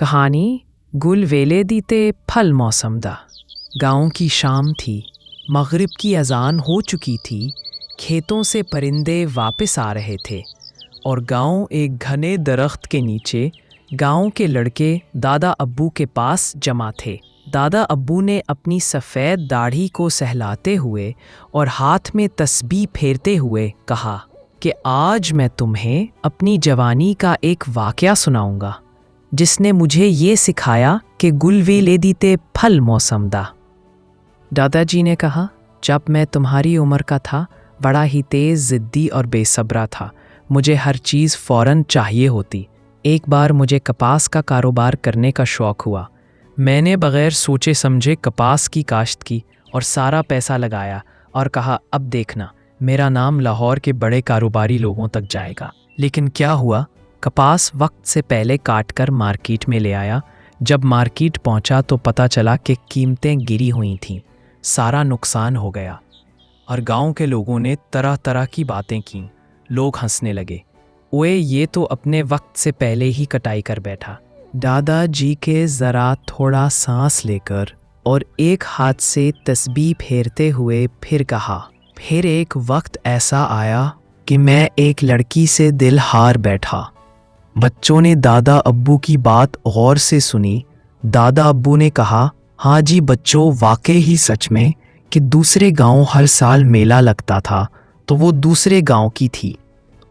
कहानी गुल वेले दीते फल मौसम दा। गाँव की शाम थी, मगरिब की अजान हो चुकी थी। खेतों से परिंदे वापस आ रहे थे और गाँव एक घने दरख्त के नीचे गाँव के लड़के दादा अब्बू के पास जमा थे। दादा अब्बू ने अपनी सफ़ेद दाढ़ी को सहलाते हुए और हाथ में तस्बीह फेरते हुए कहा कि आज मैं तुम्हें अपनी जवानी का एक वाक़या सुनाऊंगा जिसने मुझे ये सिखाया कि गुल वेले दीते फल मौसम दा। दादाजी ने कहा, जब मैं तुम्हारी उम्र का था, बड़ा ही तेज़, ज़िद्दी और बेसब्रा था। मुझे हर चीज़ फ़ौरन चाहिए होती। एक बार मुझे कपास का कारोबार करने का शौक़ हुआ। मैंने बग़ैर सोचे समझे कपास की काश्त की और सारा पैसा लगाया और कहा, अब देखना, मेरा नाम लाहौर के बड़े कारोबारी लोगों तक जाएगा। लेकिन क्या हुआ, कपास वक्त से पहले काट कर मार्केट में ले आया। जब मार्केट पहुंचा तो पता चला कि कीमतें गिरी हुई थीं। सारा नुकसान हो गया और गांव के लोगों ने तरह तरह की बातें की। लोग हंसने लगे, ओए ये तो अपने वक्त से पहले ही कटाई कर बैठा। दादाजी के ज़रा थोड़ा सांस लेकर और एक हाथ से तस्बीह फेरते हुए फिर कहा, फिर एक वक्त ऐसा आया कि मैं एक लड़की से दिल हार बैठा। बच्चों ने दादा अब्बू की बात गौर से सुनी। दादा अब्बू ने कहा, हाँ जी बच्चों, वाकई ही सच में कि दूसरे गांव हर साल मेला लगता था तो वो दूसरे गांव की थी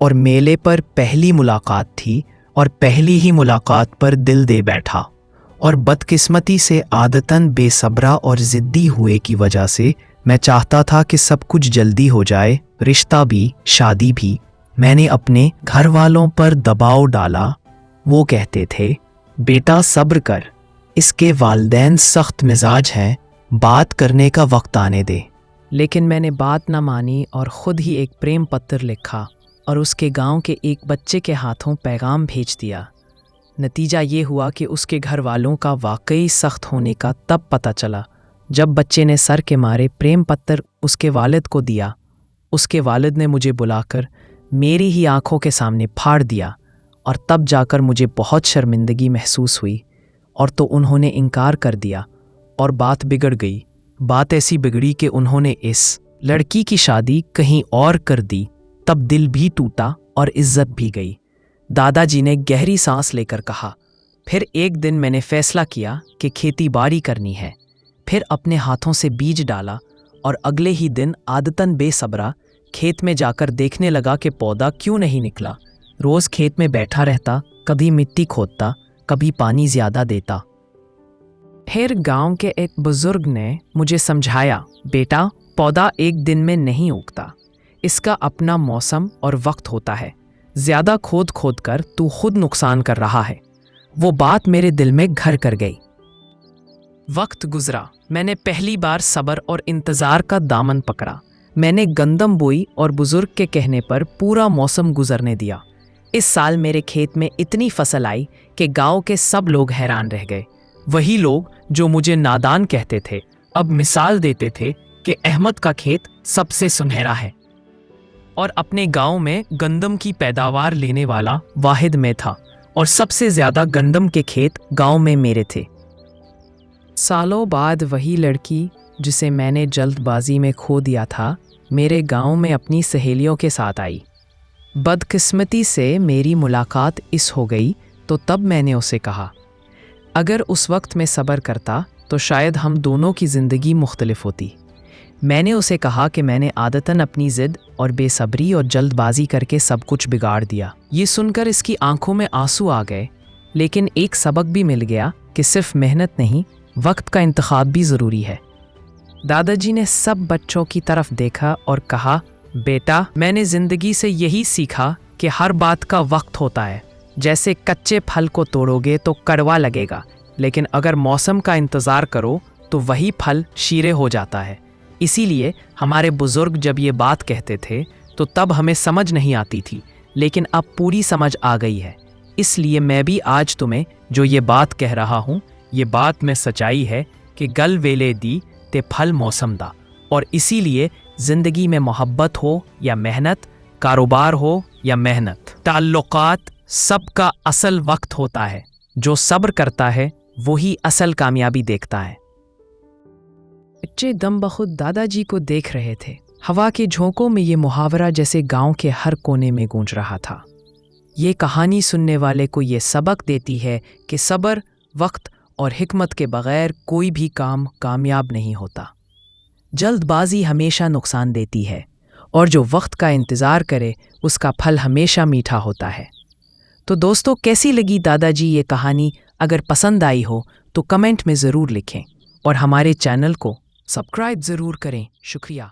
और मेले पर पहली मुलाकात थी और पहली ही मुलाकात पर दिल दे बैठा। और बदकिस्मती से आदतन बेसब्रा और ज़िद्दी हुए की वजह से मैं चाहता था कि सब कुछ जल्दी हो जाए, रिश्ता भी, शादी भी। मैंने अपने घर वालों पर दबाव डाला। वो कहते थे, बेटा सब्र कर, इसके वालिदैन सख्त मिजाज हैं, बात करने का वक्त आने दे। लेकिन मैंने बात न मानी और ख़ुद ही एक प्रेम पत्र लिखा और उसके गांव के एक बच्चे के हाथों पैगाम भेज दिया। नतीजा ये हुआ कि उसके घर वालों का वाकई सख्त होने का तब पता चला जब बच्चे ने सर के मारे प्रेम पत्र उसके वालिद को दिया। उसके वालिद ने मुझे बुलाकर मेरी ही आंखों के सामने फाड़ दिया और तब जाकर मुझे बहुत शर्मिंदगी महसूस हुई और तो उन्होंने इनकार कर दिया और बात बिगड़ गई। बात ऐसी बिगड़ी कि उन्होंने इस लड़की की शादी कहीं और कर दी। तब दिल भी टूटा और इज्जत भी गई। दादाजी ने गहरी सांस लेकर कहा, फिर एक दिन मैंने फैसला किया कि खेती बाड़ी करनी है। फिर अपने हाथों से बीज डाला और अगले ही दिन आदतन बेसब्रा खेत में जाकर देखने लगा कि पौधा क्यों नहीं निकला। रोज़ खेत में बैठा रहता, कभी मिट्टी खोदता, कभी पानी ज़्यादा देता। फिर गांव के एक बुजुर्ग ने मुझे समझाया, बेटा पौधा एक दिन में नहीं उगता, इसका अपना मौसम और वक्त होता है। ज़्यादा खोद खोद कर तू खुद नुकसान कर रहा है। वो बात मेरे दिल में घर कर गई। वक्त गुजरा, मैंने पहली बार सब्र और इंतज़ार का दामन पकड़ा। मैंने गंदम बोई और बुजुर्ग के कहने पर पूरा मौसम गुजरने दिया। इस साल मेरे खेत में इतनी फसल आई कि गांव के सब लोग हैरान रह गए। वही लोग जो मुझे नादान कहते थे अब मिसाल देते थे कि अहमद का खेत सबसे सुनहरा है और अपने गांव में गंदम की पैदावार लेने वाला वाहिद मैं था और सबसे ज़्यादा गंदम के खेत गांव में मेरे थे। सालों बाद वही लड़की जिसे मैंने जल्दबाजी में खो दिया था मेरे गांव में अपनी सहेलियों के साथ आई। बदकिस्मती से मेरी मुलाकात इस हो गई तो तब मैंने उसे कहा, अगर उस वक्त मैं सब्र करता तो शायद हम दोनों की ज़िंदगी मुख्तलिफ होती। मैंने उसे कहा कि मैंने आदतन अपनी ज़िद और बेसब्री और जल्दबाजी करके सब कुछ बिगाड़ दिया। ये सुनकर इसकी आंखों में आंसू आ गए, लेकिन एक सबक भी मिल गया कि सिर्फ मेहनत नहीं, वक्त का इंतखाब भी ज़रूरी है। दादाजी ने सब बच्चों की तरफ देखा और कहा, बेटा मैंने ज़िंदगी से यही सीखा कि हर बात का वक्त होता है। जैसे कच्चे फल को तोड़ोगे तो कड़वा लगेगा, लेकिन अगर मौसम का इंतज़ार करो तो वही फल शीरे हो जाता है। इसीलिए हमारे बुज़ुर्ग जब ये बात कहते थे तो तब हमें समझ नहीं आती थी, लेकिन अब पूरी समझ आ गई है। इसलिए मैं भी आज तुम्हें जो ये बात कह रहा हूँ, ये बात में सच्चाई है कि गल वेले दी ते फल मौसम दा। और इसीलिए ज़िंदगी में मोहब्बत हो या मेहनत, कारोबार हो या मेहनत, ताल्लुकात, सबका असल वक्त होता है। जो सब्र करता है वही असल कामयाबी देखता है। बच्चे दम बखुद दादाजी को देख रहे थे। हवा के झोंकों में ये मुहावरा जैसे गांव के हर कोने में गूंज रहा था। ये कहानी सुनने वाले को ये सबक देती है कि सब्र, वक्त और हिकमत के बगैर कोई भी काम कामयाब नहीं होता। जल्दबाजी हमेशा नुकसान देती है और जो वक्त का इंतज़ार करे उसका फल हमेशा मीठा होता है। तो दोस्तों, कैसी लगी दादाजी ये कहानी? अगर पसंद आई हो तो कमेंट में ज़रूर लिखें और हमारे चैनल को सब्सक्राइब ज़रूर करें। शुक्रिया।